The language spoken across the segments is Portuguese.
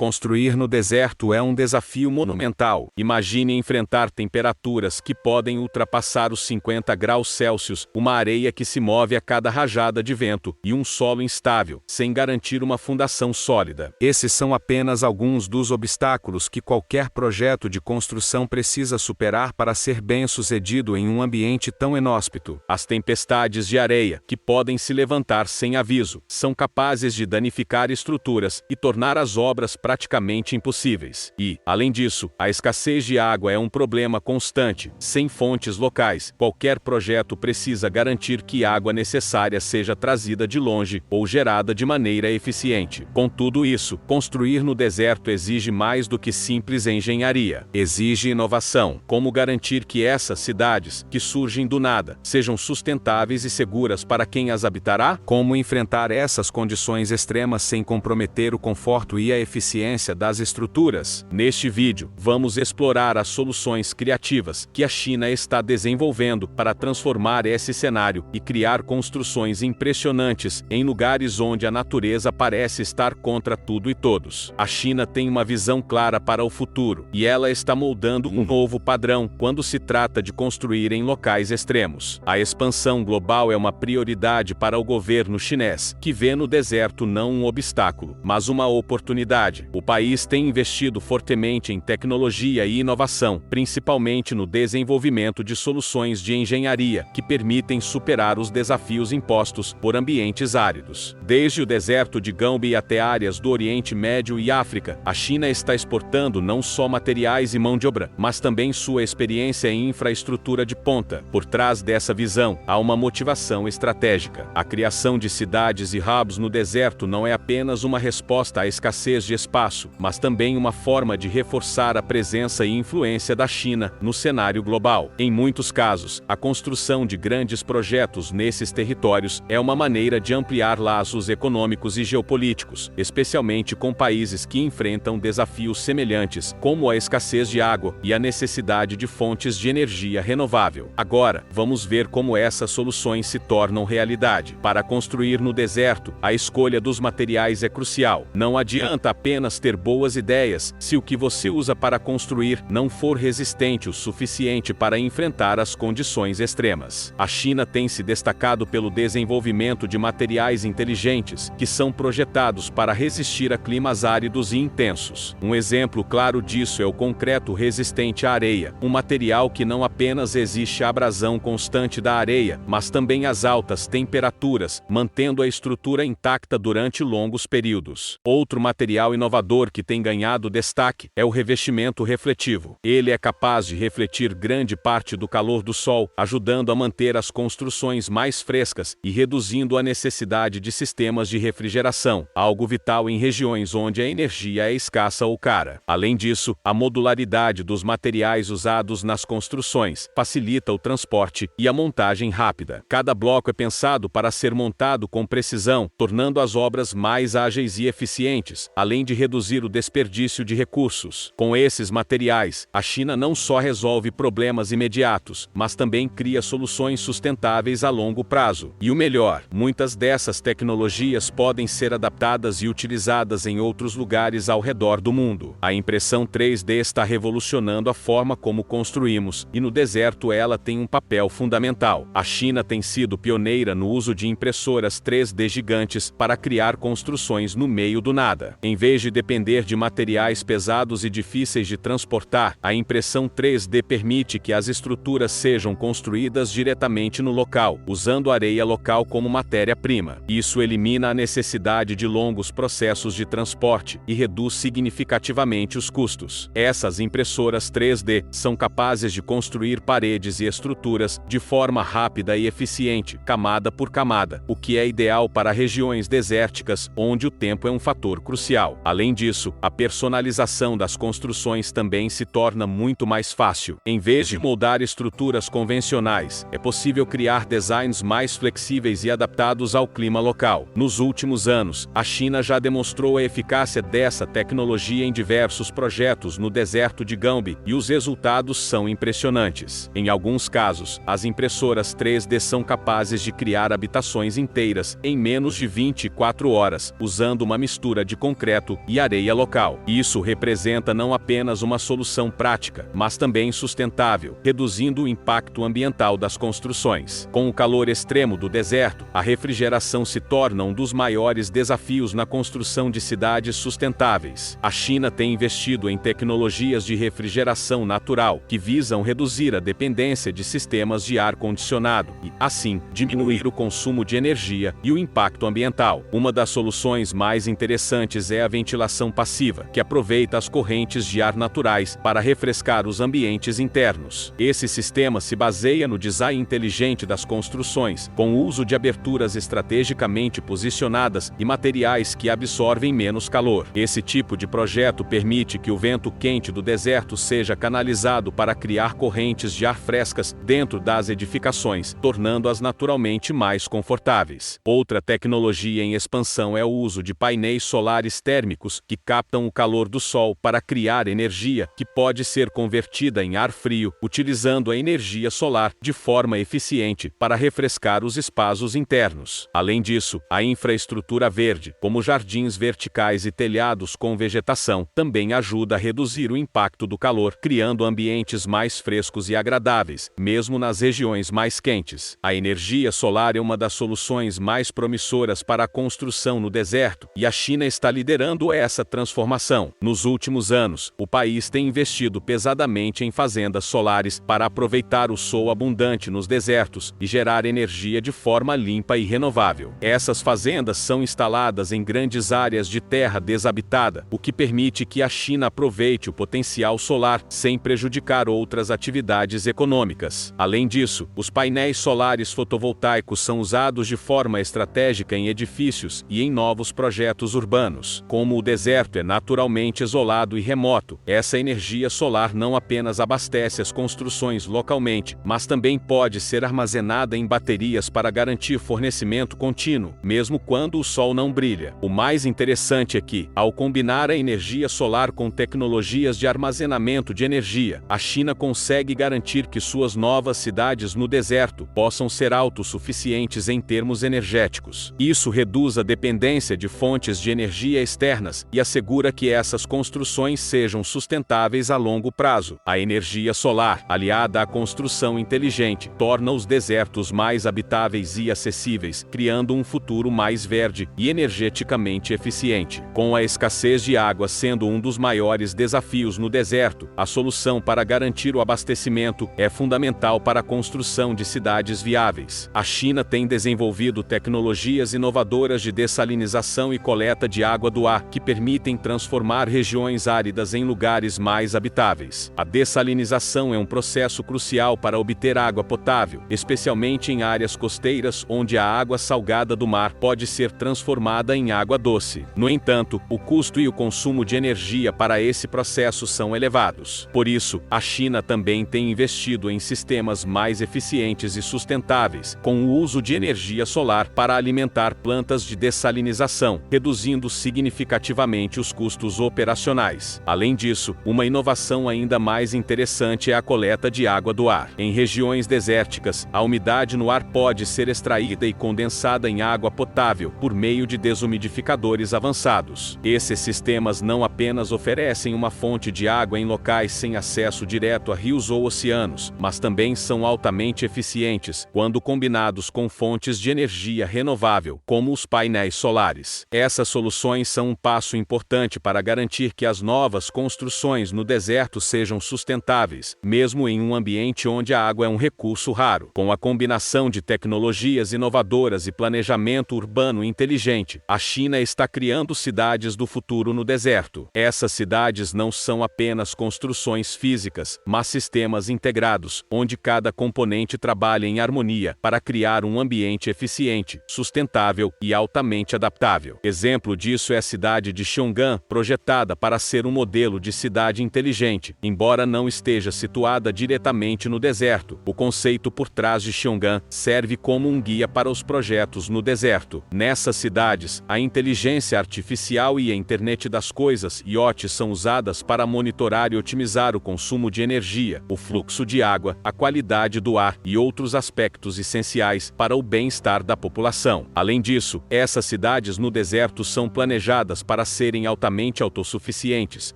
Construir no deserto é um desafio monumental. Imagine enfrentar temperaturas que podem ultrapassar os 50 graus Celsius, uma areia que se move a cada rajada de vento e um solo instável, sem garantir uma fundação sólida. Esses são apenas alguns dos obstáculos que qualquer projeto de construção precisa superar para ser bem-sucedido em um ambiente tão inóspito. As tempestades de areia, que podem se levantar sem aviso, são capazes de danificar estruturas e tornar as obras praticamente impossíveis. E, além disso, a escassez de água é um problema constante. Sem fontes locais, qualquer projeto precisa garantir que a água necessária seja trazida de longe ou gerada de maneira eficiente. Com tudo isso, construir no deserto exige mais do que simples engenharia. Exige inovação. Como garantir que essas cidades, que surgem do nada, sejam sustentáveis e seguras para quem as habitará? Como enfrentar essas condições extremas sem comprometer o conforto e a eficiência das estruturas? Neste vídeo, vamos explorar as soluções criativas que a China está desenvolvendo para transformar esse cenário e criar construções impressionantes em lugares onde a natureza parece estar contra tudo e todos. A China tem uma visão clara para o futuro, e ela está moldando um novo padrão quando se trata de construir em locais extremos. A expansão global é uma prioridade para o governo chinês, que vê no deserto não um obstáculo, mas uma oportunidade. O país tem investido fortemente em tecnologia e inovação, principalmente no desenvolvimento de soluções de engenharia que permitem superar os desafios impostos por ambientes áridos. Desde o deserto de Gombe até áreas do Oriente Médio e África, a China está exportando não só materiais e mão de obra, mas também sua experiência em infraestrutura de ponta. Por trás dessa visão, há uma motivação estratégica. A criação de cidades e hubs no deserto não é apenas uma resposta à escassez de espaço, mas também uma forma de reforçar a presença e influência da China no cenário global. Em muitos casos, a construção de grandes projetos nesses territórios é uma maneira de ampliar laços econômicos e geopolíticos, especialmente com países que enfrentam desafios semelhantes, como a escassez de água e a necessidade de fontes de energia renovável. Agora, vamos ver como essas soluções se tornam realidade. Para construir no deserto, a escolha dos materiais é crucial. Não adianta apenas ter boas ideias se o que você usa para construir não for resistente o suficiente para enfrentar as condições extremas. A China tem se destacado pelo desenvolvimento de materiais inteligentes que são projetados para resistir a climas áridos e intensos. Um exemplo claro disso é o concreto resistente à areia, um material que não apenas resiste à abrasão constante da areia, mas também às altas temperaturas, mantendo a estrutura intacta durante longos períodos. Outro material inovador que tem ganhado destaque é o revestimento refletivo. Ele é capaz de refletir grande parte do calor do sol, ajudando a manter as construções mais frescas e reduzindo a necessidade de sistemas de refrigeração, algo vital em regiões onde a energia é escassa ou cara. Além disso, a modularidade dos materiais usados nas construções facilita o transporte e a montagem rápida. Cada bloco é pensado para ser montado com precisão, tornando as obras mais ágeis e eficientes, além de reduzir o desperdício de recursos. Com esses materiais, a China não só resolve problemas imediatos, mas também cria soluções sustentáveis a longo prazo. E o melhor, muitas dessas tecnologias podem ser adaptadas e utilizadas em outros lugares ao redor do mundo. A impressão 3D está revolucionando a forma como construímos, e no deserto ela tem um papel fundamental. A China tem sido pioneira no uso de impressoras 3D gigantes para criar construções no meio do nada. Em vez de depender de materiais pesados e difíceis de transportar, a impressão 3D permite que as estruturas sejam construídas diretamente no local, usando areia local como matéria-prima. Isso elimina a necessidade de longos processos de transporte e reduz significativamente os custos. Essas impressoras 3D são capazes de construir paredes e estruturas de forma rápida e eficiente, camada por camada, o que é ideal para regiões desérticas, onde o tempo é um fator crucial. Além disso, a personalização das construções também se torna muito mais fácil. Em vez de moldar estruturas convencionais, é possível criar designs mais flexíveis e adaptados ao clima local. Nos últimos anos, a China já demonstrou a eficácia dessa tecnologia em diversos projetos no deserto de Gombe, e os resultados são impressionantes. Em alguns casos, as impressoras 3D são capazes de criar habitações inteiras em menos de 24 horas, usando uma mistura de concreto e areia local. Isso representa não apenas uma solução prática, mas também sustentável, reduzindo o impacto ambiental das construções. Com o calor extremo do deserto, a refrigeração se torna um dos maiores desafios na construção de cidades sustentáveis. A China tem investido em tecnologias de refrigeração natural que visam reduzir a dependência de sistemas de ar-condicionado e, assim, diminuir o consumo de energia e o impacto ambiental. Uma das soluções mais interessantes é a ventilação passiva, que aproveita as correntes de ar naturais para refrescar os ambientes internos. Esse sistema se baseia no design inteligente das construções, com o uso de aberturas estrategicamente posicionadas e materiais que absorvem menos calor. Esse tipo de projeto permite que o vento quente do deserto seja canalizado para criar correntes de ar frescas dentro das edificações, tornando-as naturalmente mais confortáveis. Outra tecnologia em expansão é o uso de painéis solares térmicos que captam o calor do sol para criar energia que pode ser convertida em ar frio, utilizando a energia solar de forma eficiente para refrescar os espaços internos. Além disso, a infraestrutura verde, como jardins verticais e telhados com vegetação, também ajuda a reduzir o impacto do calor, criando ambientes mais frescos e agradáveis, mesmo nas regiões mais quentes. A energia solar é uma das soluções mais promissoras para a construção no deserto, e a China está liderando essa transformação. Nos últimos anos, o país tem investido pesadamente em fazendas solares para aproveitar o sol abundante nos desertos e gerar energia de forma limpa e renovável. Essas fazendas são instaladas em grandes áreas de terra desabitada, o que permite que a China aproveite o potencial solar sem prejudicar outras atividades econômicas. Além disso, os painéis solares fotovoltaicos são usados de forma estratégica em edifícios e em novos projetos urbanos. Como o deserto é naturalmente isolado e remoto, essa energia solar não apenas abastece as construções localmente, mas também pode ser armazenada em baterias para garantir fornecimento contínuo, mesmo quando o sol não brilha. O mais interessante é que, ao combinar a energia solar com tecnologias de armazenamento de energia, a China consegue garantir que suas novas cidades no deserto possam ser autossuficientes em termos energéticos. Isso reduz a dependência de fontes de energia externas e assegura que essas construções sejam sustentáveis a longo prazo. A energia solar, aliada à construção inteligente, torna os desertos mais habitáveis e acessíveis, criando um futuro mais verde e energeticamente eficiente. Com a escassez de água sendo um dos maiores desafios no deserto, a solução para garantir o abastecimento é fundamental para a construção de cidades viáveis. A China tem desenvolvido tecnologias inovadoras de dessalinização e coleta de água do ar que permitem transformar regiões áridas em lugares mais habitáveis. A dessalinização é um processo crucial para obter água potável, especialmente em áreas costeiras onde a água salgada do mar pode ser transformada em água doce. No entanto, o custo e o consumo de energia para esse processo são elevados. Por isso, a China também tem investido em sistemas mais eficientes e sustentáveis, com o uso de energia solar para alimentar plantas de dessalinização, reduzindo significativamente os custos operacionais. Além disso, uma inovação ainda mais interessante é a coleta de água do ar. Em regiões desérticas, a umidade no ar pode ser extraída e condensada em água potável por meio de desumidificadores avançados. Esses sistemas não apenas oferecem uma fonte de água em locais sem acesso direto a rios ou oceanos, mas também são altamente eficientes quando combinados com fontes de energia renovável, como os painéis solares. Essas soluções são um passo importante para garantir que as novas construções no deserto sejam sustentáveis, mesmo em um ambiente onde a água é um recurso raro. Com a combinação de tecnologias inovadoras e planejamento urbano inteligente, a China está criando cidades do futuro no deserto. Essas cidades não são apenas construções físicas, mas sistemas integrados, onde cada componente trabalha em harmonia para criar um ambiente eficiente, sustentável e altamente adaptável. Exemplo disso é a cidade de Xiong'an, projetada para ser um modelo de cidade inteligente. Embora não esteja situada diretamente no deserto, o conceito por trás de Xiong'an serve como um guia para os projetos no deserto. Nessas cidades, a inteligência artificial e a internet das coisas (IoT) são usadas para monitorar e otimizar o consumo de energia, o fluxo de água, a qualidade do ar e outros aspectos essenciais para o bem-estar da população. Além disso, essas cidades no deserto são planejadas para para serem altamente autossuficientes,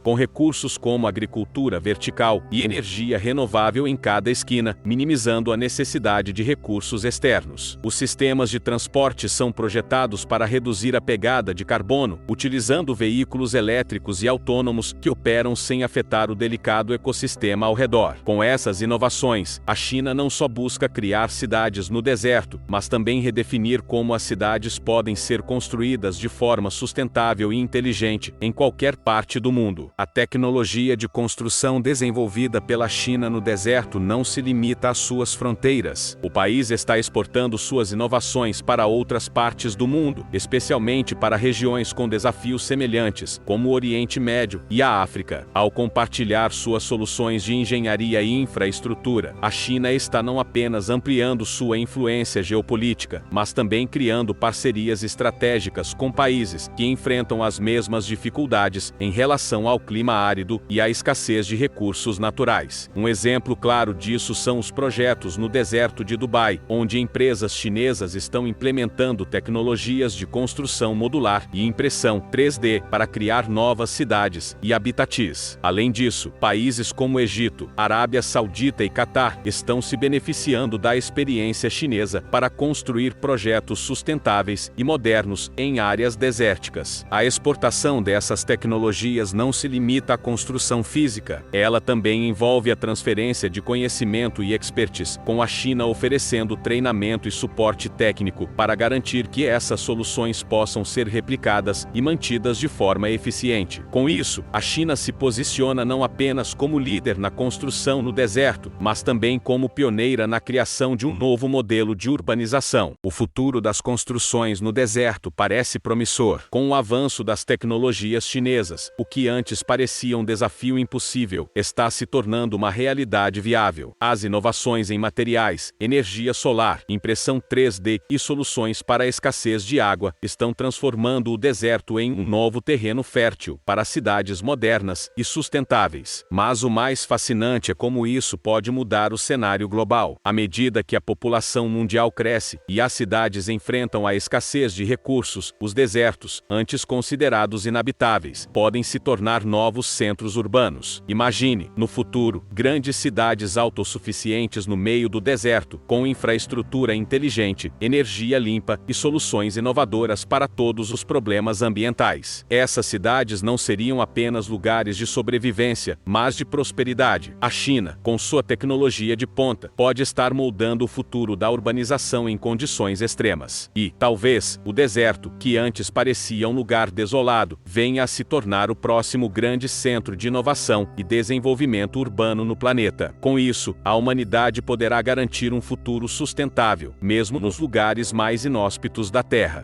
com recursos como agricultura vertical e energia renovável em cada esquina, minimizando a necessidade de recursos externos. Os sistemas de transporte são projetados para reduzir a pegada de carbono, utilizando veículos elétricos e autônomos que operam sem afetar o delicado ecossistema ao redor. Com essas inovações, a China não só busca criar cidades no deserto, mas também redefinir como as cidades podem ser construídas de forma sustentável e inteligente em qualquer parte do mundo. A tecnologia de construção desenvolvida pela China no deserto não se limita às suas fronteiras. O país está exportando suas inovações para outras partes do mundo, especialmente para regiões com desafios semelhantes, como o Oriente Médio e a África. Ao compartilhar suas soluções de engenharia e infraestrutura, a China está não apenas ampliando sua influência geopolítica, mas também criando parcerias estratégicas com países que enfrentam as mesmas dificuldades em relação ao clima árido e à escassez de recursos naturais. Um exemplo claro disso são os projetos no deserto de Dubai, onde empresas chinesas estão implementando tecnologias de construção modular e impressão 3D para criar novas cidades e habitatis. Além disso, países como Egito, Arábia Saudita e Catar estão se beneficiando da experiência chinesa para construir projetos sustentáveis e modernos em áreas desérticas. A exportação dessas tecnologias não se limita à construção física, ela também envolve a transferência de conhecimento e expertise, com a China oferecendo treinamento e suporte técnico para garantir que essas soluções possam ser replicadas e mantidas de forma eficiente. Com isso, a China se posiciona não apenas como líder na construção no deserto, mas também como pioneira na criação de um novo modelo de urbanização. O futuro das construções no deserto parece promissor. Com o avanço das tecnologias chinesas, o que antes parecia um desafio impossível, está se tornando uma realidade viável. As inovações em materiais, energia solar, impressão 3D e soluções para a escassez de água estão transformando o deserto em um novo terreno fértil para cidades modernas e sustentáveis. Mas o mais fascinante é como isso pode mudar o cenário global. À medida que a população mundial cresce e as cidades enfrentam a escassez de recursos, os desertos, antes considerados inabitáveis, podem se tornar novos centros urbanos. Imagine, no futuro, grandes cidades autossuficientes no meio do deserto, com infraestrutura inteligente, energia limpa e soluções inovadoras para todos os problemas ambientais. Essas cidades não seriam apenas lugares de sobrevivência, mas de prosperidade. A China, com sua tecnologia de ponta, pode estar moldando o futuro da urbanização em condições extremas. E, talvez, o deserto, que antes parecia um lugar desolado, venha a se tornar o próximo grande centro de inovação e desenvolvimento urbano no planeta. Com isso, a humanidade poderá garantir um futuro sustentável, mesmo nos lugares mais inóspitos da Terra.